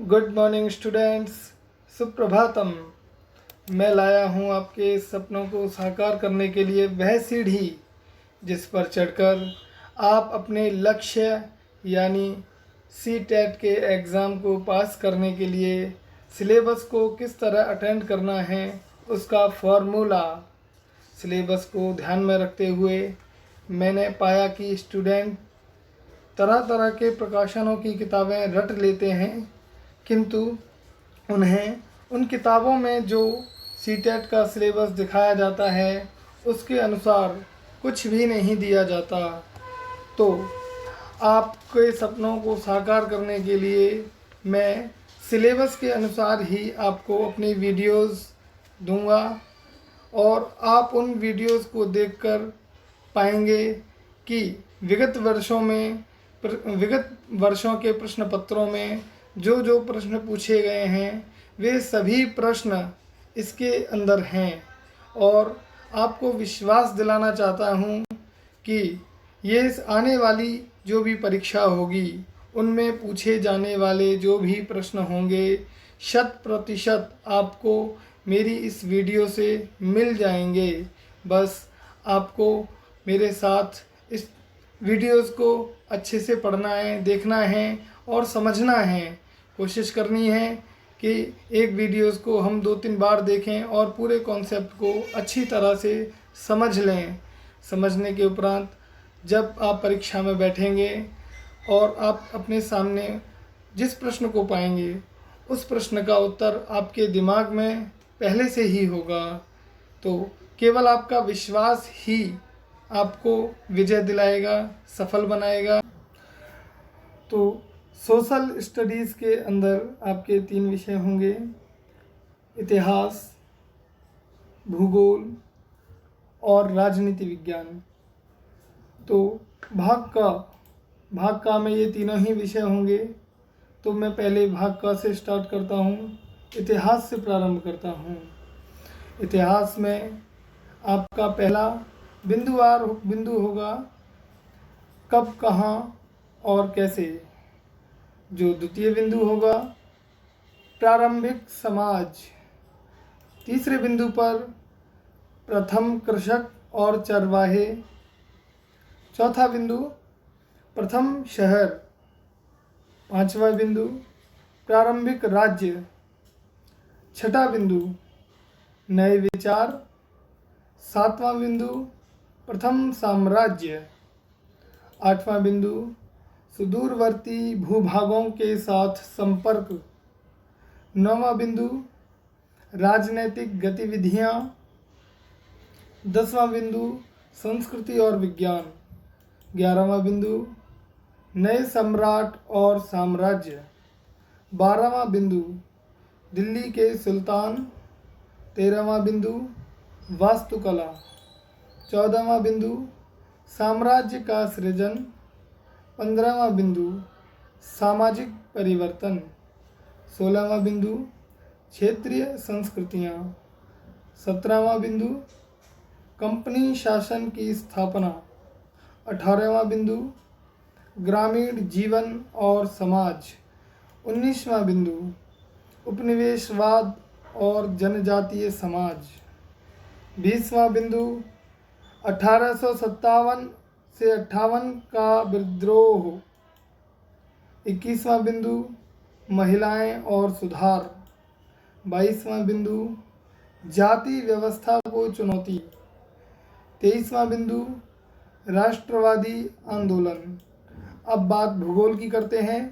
Good morning students, Suprabhatam. मैं लाया हूँ आपके सपनों को साकार करने के लिए वह सीढ़ी जिस पर चढ़कर आप अपने लक्ष्य यानी सीटेट के एग्ज़ाम को पास करने के लिए सिलेबस को किस तरह अटेंड करना है उसका फॉर्मूला। सिलेबस को ध्यान में रखते हुए मैंने पाया कि स्टूडेंट तरह तरह के प्रकाशनों की किताबें रट लेते हैं, किंतु उन्हें उन किताबों में जो सीटेट का सिलेबस दिखाया जाता है उसके अनुसार कुछ भी नहीं दिया जाता। तो आपके सपनों को साकार करने के लिए मैं सिलेबस के अनुसार ही आपको अपनी वीडियोस दूंगा और आप उन वीडियोस को देखकर पाएंगे कि विगत वर्षों के प्रश्न पत्रों में जो जो प्रश्न पूछे गए हैं वे सभी प्रश्न इसके अंदर हैं। और आपको विश्वास दिलाना चाहता हूँ कि ये आने वाली जो भी परीक्षा होगी उनमें पूछे जाने वाले जो भी प्रश्न होंगे 100% आपको मेरी इस वीडियो से मिल जाएंगे। बस आपको मेरे साथ इस वीडियोस को अच्छे से पढ़ना है, देखना है और समझना है। कोशिश करनी है कि एक वीडियोस को हम 2-3 बार देखें और पूरे कॉन्सेप्ट को अच्छी तरह से समझ लें। समझने के उपरांत जब आप परीक्षा में बैठेंगे और आप अपने सामने जिस प्रश्न को पाएंगे उस प्रश्न का उत्तर आपके दिमाग में पहले से ही होगा। तो केवल आपका विश्वास ही आपको विजय दिलाएगा, सफल बनाएगा। तो सोशल स्टडीज़ के अंदर आपके 3 विषय होंगे: इतिहास, भूगोल और राजनीति विज्ञान। तो भाग का में ये तीनों ही विषय होंगे। तो मैं पहले भाग का से स्टार्ट करता हूँ, इतिहास से प्रारंभ करता हूँ। इतिहास में आपका पहला बिंदु होगा कब, कहाँ और कैसे। जो द्वितीय बिंदु होगा प्रारंभिक समाज। तीसरे बिंदु पर प्रथम कृषक और चरवाहे। चौथा बिंदु प्रथम शहर। पांचवा बिंदु प्रारंभिक राज्य। छठा बिंदु नए विचार। सातवां बिंदु प्रथम साम्राज्य। आठवां बिंदु सुदूरवर्ती भूभागों के साथ संपर्क। नौवां बिंदु राजनैतिक गतिविधियां। 10वां बिंदु संस्कृति और विज्ञान। 11वां बिंदु नए सम्राट और साम्राज्य। 12वां बिंदु दिल्ली के सुल्तान। 13वां बिंदु वास्तुकला। 14वां बिंदु साम्राज्य का सृजन। 15वां बिंदु सामाजिक परिवर्तन। 16वां बिंदु क्षेत्रीय संस्कृतियाँ। 17वां बिंदु कंपनी शासन की स्थापना। 18वां बिंदु ग्रामीण जीवन और समाज। 19वां बिंदु उपनिवेशवाद और जनजातीय समाज। 20वां बिंदु 1857 से 58 का विद्रोह। 21वां बिंदु महिलाएं और सुधार। 22वां बिंदु जाति व्यवस्था को चुनौती। 23वां बिंदु राष्ट्रवादी आंदोलन। अब बात भूगोल की करते हैं।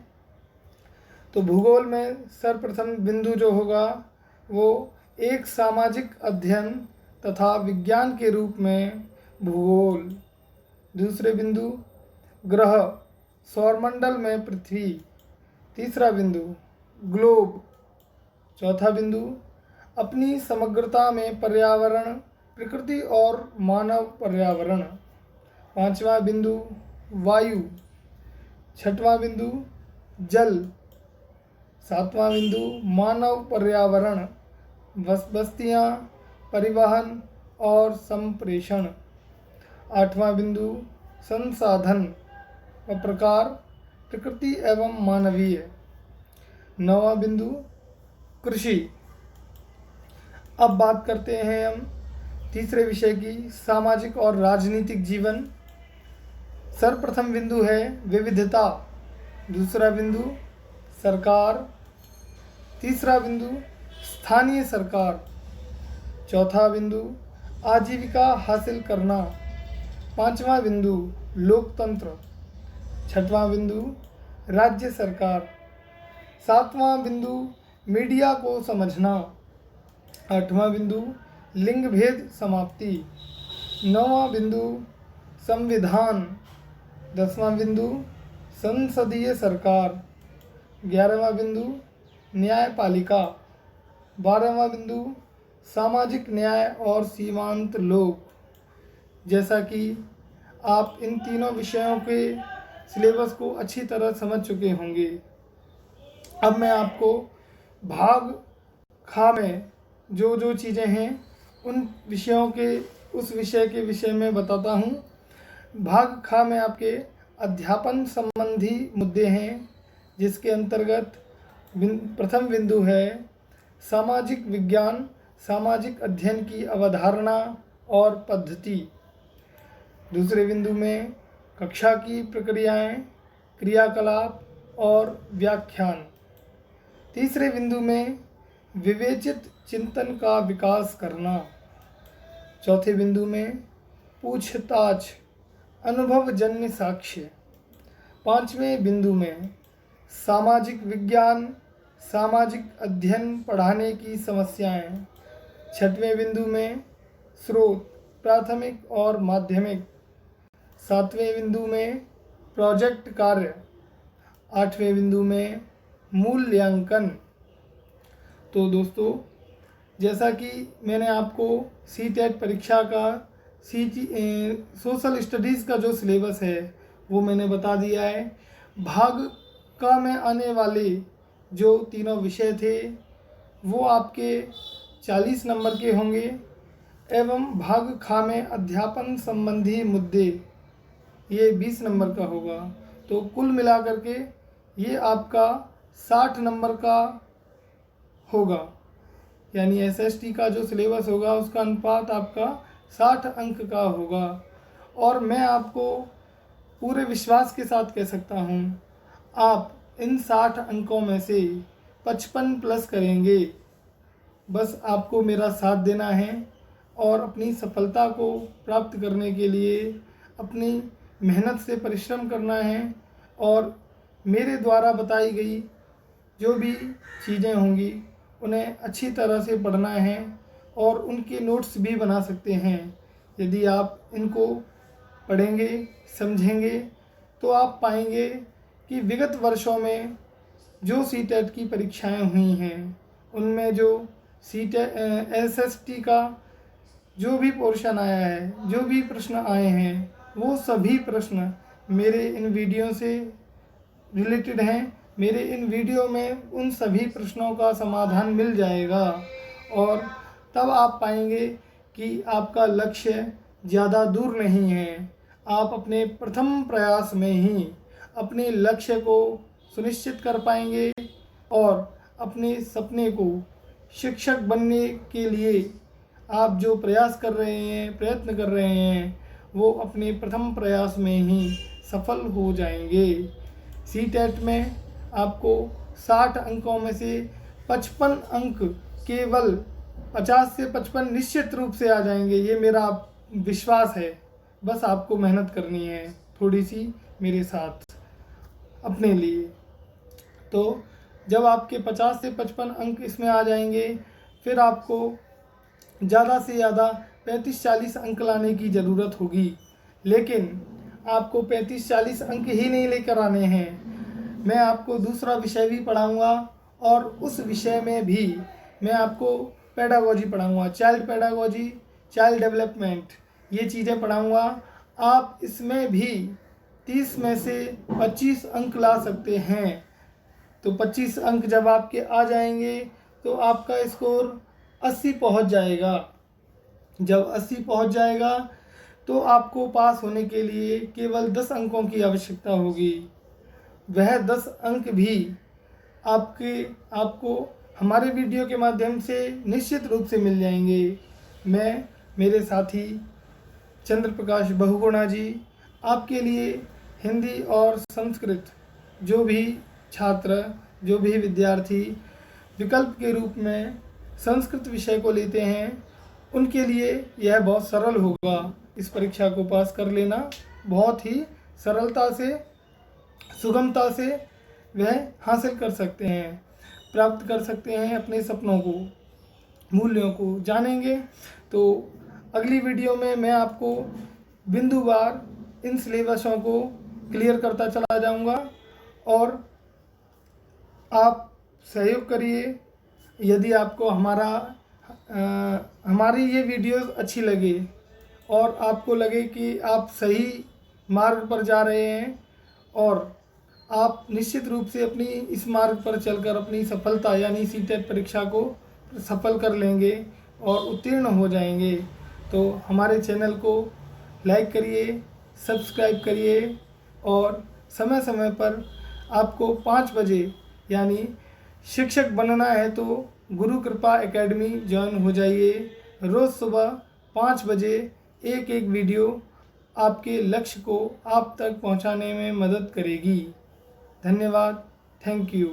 तो भूगोल में सर्वप्रथम बिंदु जो होगा वो एक सामाजिक अध्ययन तथा विज्ञान के रूप में भूगोल। दूसरे बिंदु ग्रह, सौरमंडल में पृथ्वी। तीसरा बिंदु ग्लोब। चौथा बिंदु अपनी समग्रता में पर्यावरण, प्रकृति और मानव पर्यावरण। पांचवा बिंदु वायु। छठवां बिंदु जल। सातवां बिंदु मानव पर्यावरण, बस्तियाँ, परिवहन और संप्रेषण। आठवां बिंदु संसाधन व प्रकार, प्रकृति एवं मानवीय। 9वां बिंदु कृषि। अब बात करते हैं हम तीसरे विषय की, सामाजिक और राजनीतिक जीवन। सर्वप्रथम बिंदु है विविधता, दूसरा बिंदु सरकार, तीसरा बिंदु स्थानीय सरकार, चौथा बिंदु आजीविका हासिल करना, पांचवा बिंदु लोकतंत्र, छठवां बिंदु राज्य सरकार, सातवां बिंदु मीडिया को समझना, आठवां बिंदु लिंग भेद समाप्ति, नौवां बिंदु संविधान, 10वां बिंदु संसदीय सरकार, 11वां बिंदु न्यायपालिका, 12वां बिंदु सामाजिक न्याय और सीमांत लोग। जैसा कि आप इन तीनों विषयों के सिलेबस को अच्छी तरह समझ चुके होंगे, अब मैं आपको भाग खा में जो जो चीज़ें हैं उन विषयों के उस विषय के विषय में बताता हूँ। भाग खा में आपके अध्यापन संबंधी मुद्दे हैं, जिसके अंतर्गत प्रथम बिंदु है सामाजिक विज्ञान, सामाजिक अध्ययन की अवधारणा और पद्धति। दूसरे बिंदु में कक्षा की प्रक्रियाएं, क्रियाकलाप और व्याख्यान। तीसरे बिंदु में विवेचित चिंतन का विकास करना। चौथे बिंदु में पूछताछ, अनुभवजन्य साक्ष्य। पांचवें बिंदु में सामाजिक विज्ञान, सामाजिक अध्ययन पढ़ाने की समस्याएं। छठवें बिंदु में स्रोत, प्राथमिक और माध्यमिक। सातवें बिंदु में प्रोजेक्ट कार्य। आठवें बिंदु में मूल्यांकन। तो दोस्तों, जैसा कि मैंने आपको सीटेट परीक्षा का सोशल स्टडीज़ का जो सिलेबस है वो मैंने बता दिया है। भाग का में आने वाले जो तीनों विषय थे वो आपके 40 नंबर के होंगे एवं भाग खा में अध्यापन संबंधी मुद्दे ये 20 नंबर का होगा। तो कुल मिलाकर के ये आपका 60 नंबर का होगा, यानी एसएसटी का जो सिलेबस होगा उसका अनुपात आपका 60 अंक का होगा। और मैं आपको पूरे विश्वास के साथ कह सकता हूँ, आप इन 60 अंकों में से 55 प्लस करेंगे। बस आपको मेरा साथ देना है और अपनी सफलता को प्राप्त करने के लिए अपनी मेहनत से परिश्रम करना है और मेरे द्वारा बताई गई जो भी चीज़ें होंगी उन्हें अच्छी तरह से पढ़ना है और उनके नोट्स भी बना सकते हैं। यदि आप इनको पढ़ेंगे, समझेंगे, तो आप पाएंगे कि विगत वर्षों में जो सीटेट की परीक्षाएं हुई हैं उनमें जो एसएसटी का जो भी पोर्शन आया है, जो भी प्रश्न आए हैं, वो सभी प्रश्न मेरे इन वीडियो से रिलेटेड हैं। मेरे इन वीडियो में उन सभी प्रश्नों का समाधान मिल जाएगा और तब आप पाएंगे कि आपका लक्ष्य ज़्यादा दूर नहीं है। आप अपने प्रथम प्रयास में ही अपने लक्ष्य को सुनिश्चित कर पाएंगे और अपने सपने को, शिक्षक बनने के लिए आप जो प्रयास कर रहे हैं, प्रयत्न कर रहे हैं, वो अपने प्रथम प्रयास में ही सफल हो जाएंगे। सीटेट में आपको 60 अंकों में से 55 अंक केवल 50 से 55 निश्चित रूप से आ जाएंगे, ये मेरा विश्वास है। बस आपको मेहनत करनी है थोड़ी सी मेरे साथ अपने लिए। तो जब आपके 50 से 55 अंक इसमें आ जाएंगे, फिर आपको ज़्यादा से ज़्यादा 35-40 अंक लाने की ज़रूरत होगी। लेकिन आपको 35-40 अंक ही नहीं लेकर आने हैं, मैं आपको दूसरा विषय भी पढ़ाऊँगा और उस विषय में भी मैं आपको पेडागोजी पढ़ाऊँगा, चाइल्ड पेडागोजी, चाइल्ड डेवलपमेंट, ये चीज़ें पढ़ाऊँगा। आप इसमें भी 30 में से 25 अंक ला सकते हैं। तो 25 अंक जब आपके आ जाएंगे तो आपका स्कोर 80 पहुंच जाएगा। जब 80 पहुंच जाएगा तो आपको पास होने के लिए केवल 10 अंकों की आवश्यकता होगी। वह 10 अंक भी आपको हमारे वीडियो के माध्यम से निश्चित रूप से मिल जाएंगे। मैं, मेरे साथी चंद्र प्रकाश बहुगुणा जी आपके लिए हिंदी और संस्कृत जो भी छात्र, जो भी विद्यार्थी विकल्प के रूप में संस्कृत विषय को लेते हैं, उनके लिए यह बहुत सरल होगा। इस परीक्षा को पास कर लेना बहुत ही सरलता से, सुगमता से वह हासिल कर सकते हैं, प्राप्त कर सकते हैं। अपने सपनों को, मूल्यों को जानेंगे तो अगली वीडियो में मैं आपको बिंदुवार इन सिलेबसों को क्लियर करता चला जाऊंगा और आप सहयोग करिए। यदि आपको हमारी ये वीडियोस अच्छी लगे और आपको लगे कि आप सही मार्ग पर जा रहे हैं और आप निश्चित रूप से अपनी इस मार्ग पर चलकर अपनी सफलता यानी सीटेट परीक्षा को सफल कर लेंगे और उत्तीर्ण हो जाएंगे, तो हमारे चैनल को लाइक करिए, सब्सक्राइब करिए और समय समय पर आपको 5 बजे यानी शिक्षक बनना है तो गुरु कृपा एकेडमी ज्वाइन हो जाइए। रोज़ सुबह 5 बजे एक वीडियो आपके लक्ष्य को आप तक पहुंचाने में मदद करेगी। धन्यवाद। Thank you.